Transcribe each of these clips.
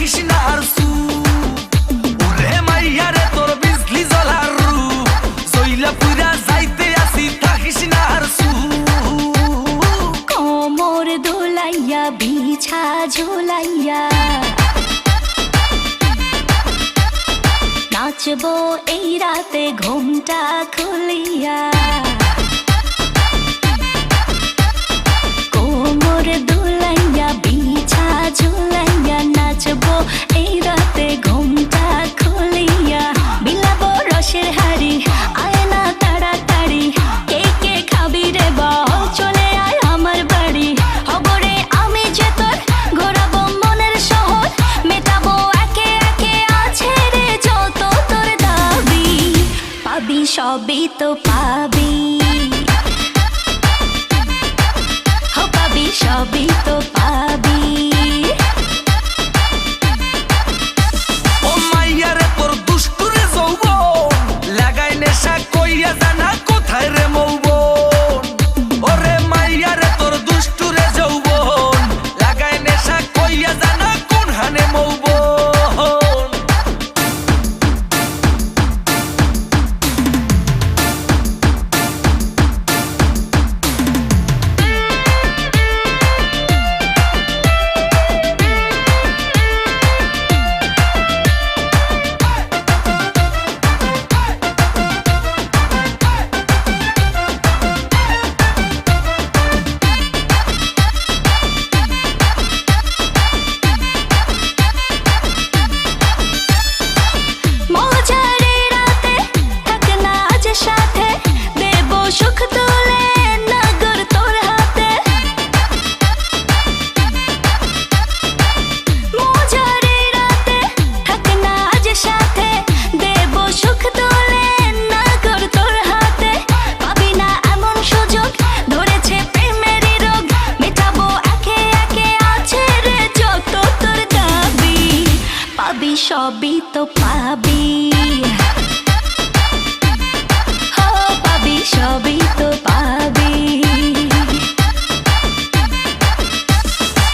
থাকিস না আর সু ওরে মাইয়া রে তোর বিজলি জ্বলার রূপ জইলা পুরা যাইতে আসি থাকিস না আর সু কোমর দোলাইয়া বিছা ঝোলাইয়া নাচবো এই রাতে ঘুমটা খুলিয়া কোমর দোলাইয়া বিছা ঝোলাইয়া নাচবো এই রাতে ঘুমটা খুলিয়া বিলাবো রসের হাড়ি আয় না তাড়াতাড়ি কে কে খাবি রে বল চলে আয় আমার বাড়ি হবরে আমি যে তোর ঘোরাবো মনের শহর মেটাবো একে একে আছে রে যত তোর দাবি পাবি সবই তো পাবি পাবি সবই তো পাবি ও মাইয়া রে তোর দুষ্টুরে যৌবন লাগাই নেশা কইয়া জানা কোথায় রে মৌবন ওরে মাইয়া রে তোর দুষ্টুরে যৌবন লাগাই নেশা কইয়া জানা কোন হানে মৌবন সবই তো পাবি পাবি সবই তো পাবি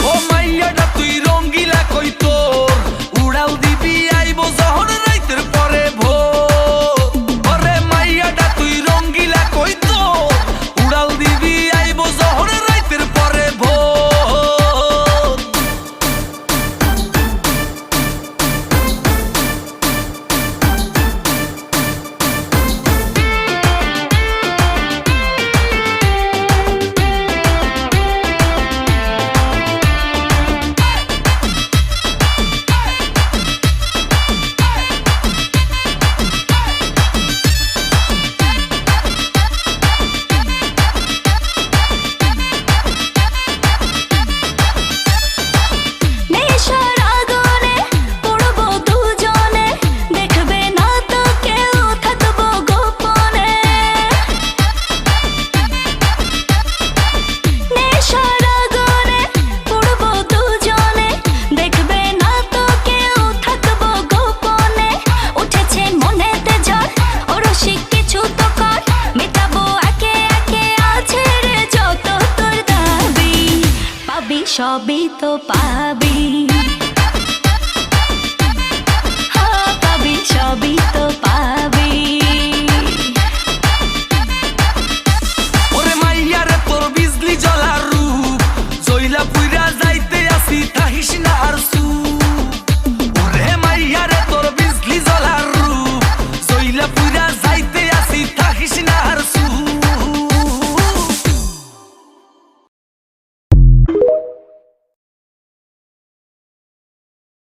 ও মাইয়াটা তুই রঙ্গিলা কই তোর উড়াল দিবি আইবো যখন রাইতের পরে ভোর ওরে মাইয়াটা তুই রঙ্গিলা কই তোর উড়াল দিবি আইবো যখন রাইতের পরে ভোর সবই তো পাবি পাবি সবই তো পাবি।